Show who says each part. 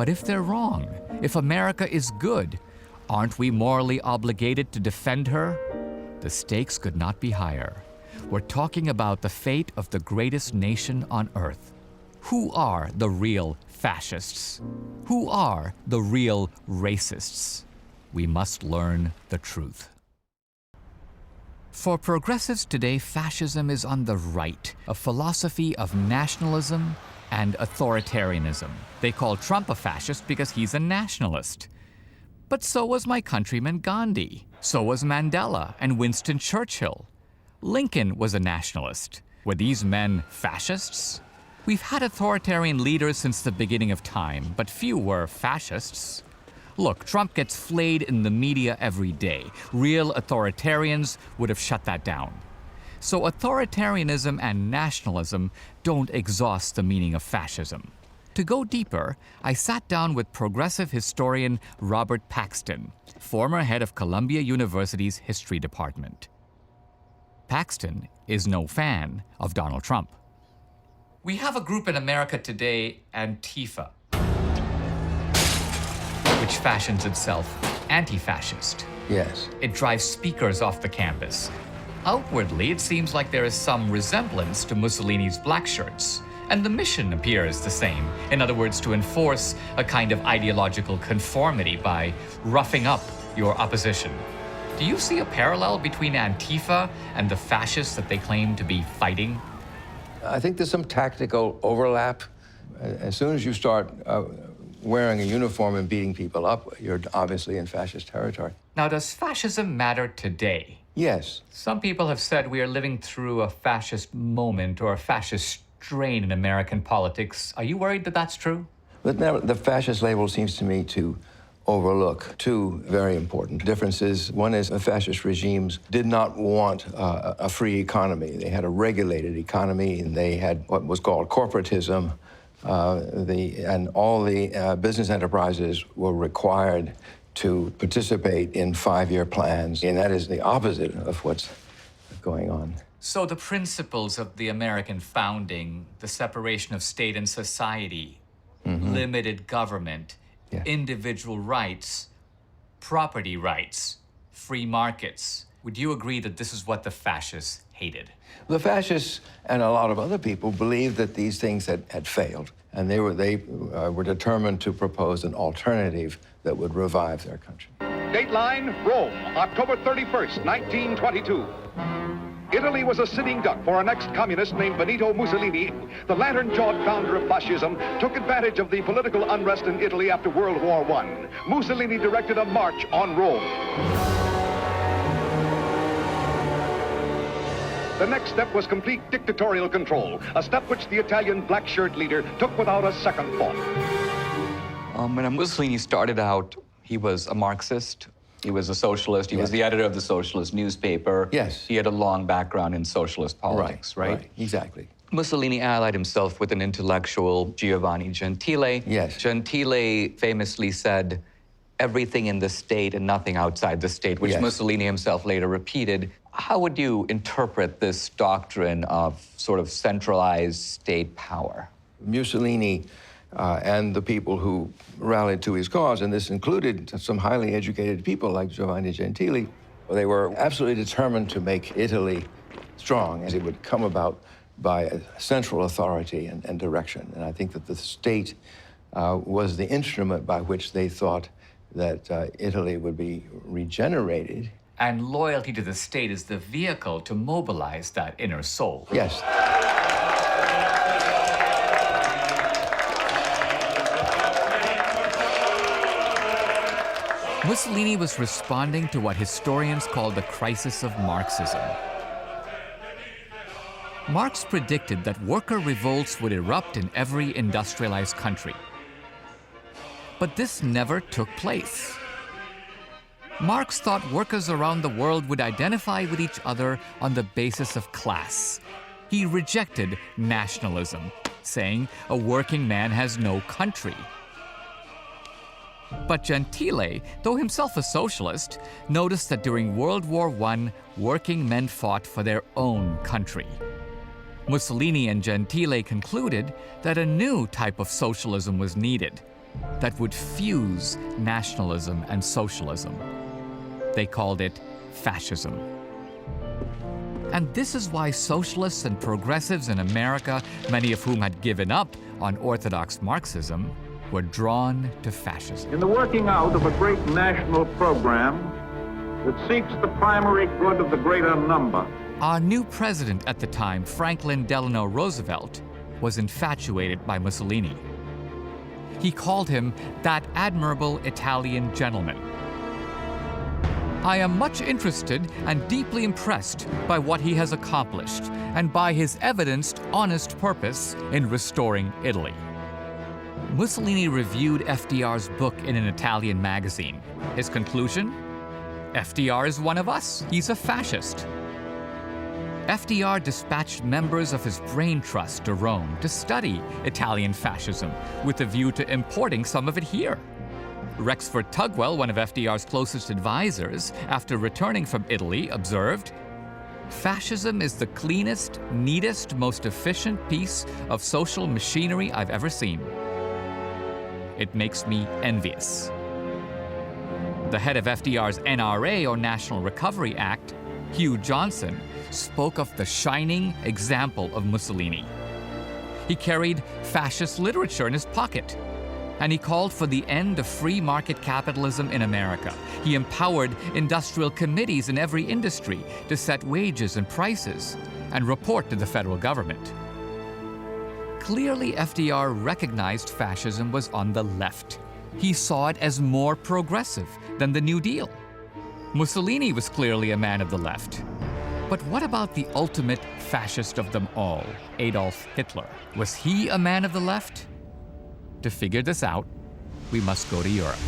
Speaker 1: But if they're wrong, if America is good, aren't we morally obligated to defend her? The stakes could not be higher. We're talking about the fate of the greatest nation on earth. Who are the real fascists? Who are the real racists? We must learn the truth. For progressives today, fascism is on the right, a philosophy of nationalism and authoritarianism. They call Trump a fascist because he's a nationalist. But so was my countryman Gandhi. So was Mandela and Winston Churchill. Lincoln was a nationalist. Were these men fascists? We've had authoritarian leaders since the beginning of time, but few were fascists. Look, Trump gets flayed in the media every day. Real authoritarians would have shut that down. So authoritarianism and nationalism don't exhaust the meaning of fascism. To go deeper, I sat down with progressive historian Robert Paxton, former head of Columbia University's history department. Paxton is no fan of Donald Trump. We have a group in America today, Antifa, which fashions itself anti-fascist.
Speaker 2: Yes.
Speaker 1: It drives speakers off the campus. Outwardly, it seems like there is some resemblance to Mussolini's black shirts, and the mission appears the same. In other words, to enforce a kind of ideological conformity by roughing up your opposition. Do you see a parallel between Antifa and the fascists that they claim to be fighting?
Speaker 2: I think there's some tactical overlap. As soon as you start wearing a uniform and beating people up, you're obviously in fascist territory.
Speaker 1: Now, does fascism matter today?
Speaker 2: Yes.
Speaker 1: Some people have said we are living through a fascist moment or a fascist strain in American politics. Are you worried that that's true?
Speaker 2: But now the fascist label seems to me to overlook two very important differences. One is fascist regimes did not want a free economy. They had a regulated economy, and they had what was called corporatism. And all the business enterprises were required to participate in 5-year plans, and that is the opposite of what's going on.
Speaker 1: So the principles of the American founding, the separation of state and society, limited government, individual rights, property rights, free markets. Would you agree that this is what the fascists hated?
Speaker 2: The fascists and a lot of other people believed that these things had failed, and they were determined to propose an alternative that would revive their country.
Speaker 3: Dateline, Rome, October 31st, 1922. Italy was a sitting duck for an ex-communist named Benito Mussolini. The lantern-jawed founder of fascism took advantage of the political unrest in Italy after World War I. Mussolini directed a march on Rome. The next step was complete dictatorial control, a step which the Italian black shirt leader took without a second thought.
Speaker 4: When Mussolini started out, he was a Marxist. He was a socialist. He was the editor of the socialist newspaper.
Speaker 2: Yes.
Speaker 4: He had a long background in socialist politics, right?
Speaker 2: Exactly.
Speaker 4: Mussolini allied himself with an intellectual, Giovanni Gentile.
Speaker 2: Yes.
Speaker 4: Gentile famously said, everything in the state and nothing outside the state, which Mussolini himself later repeated. How would you interpret this doctrine of sort of centralized state power?
Speaker 2: Mussolini and the people who rallied to his cause, and this included some highly educated people like Giovanni Gentile, they were absolutely determined to make Italy strong, as it would come about by a central authority and direction. And I think that the state was the instrument by which they thought that Italy would be regenerated.
Speaker 1: And loyalty to the state is the vehicle to mobilize that inner soul.
Speaker 2: Yes.
Speaker 1: Mussolini was responding to what historians call the crisis of Marxism. Marx predicted that worker revolts would erupt in every industrialized country. But this never took place. Marx thought workers around the world would identify with each other on the basis of class. He rejected nationalism, saying a working man has no country. But Gentile, though himself a socialist, noticed that during World War I, working men fought for their own country. Mussolini and Gentile concluded that a new type of socialism was needed, that would fuse nationalism and socialism. They called it fascism. And this is why socialists and progressives in America, many of whom had given up on orthodox Marxism, were drawn to fascism.
Speaker 5: In the working out of a great national program that seeks the primary good of the greater number.
Speaker 1: Our new president at the time, Franklin Delano Roosevelt, was infatuated by Mussolini. He called him that admirable Italian gentleman. I am much interested and deeply impressed by what he has accomplished and by his evidenced honest purpose in restoring Italy. Mussolini reviewed FDR's book in an Italian magazine. His conclusion? FDR is one of us. He's a fascist. FDR dispatched members of his brain trust to Rome to study Italian fascism with a view to importing some of it here. Rexford Tugwell, one of FDR's closest advisors, after returning from Italy, observed, "Fascism is the cleanest, neatest, most efficient piece of social machinery I've ever seen. It makes me envious." The head of FDR's NRA, or National Recovery Act, Hugh Johnson, spoke of the shining example of Mussolini. He carried fascist literature in his pocket, and he called for the end of free market capitalism in America. He empowered industrial committees in every industry to set wages and prices and report to the federal government. Clearly, FDR recognized fascism was on the left. He saw it as more progressive than the New Deal. Mussolini was clearly a man of the left. But what about the ultimate fascist of them all, Adolf Hitler? Was he a man of the left? To figure this out, we must go to Europe.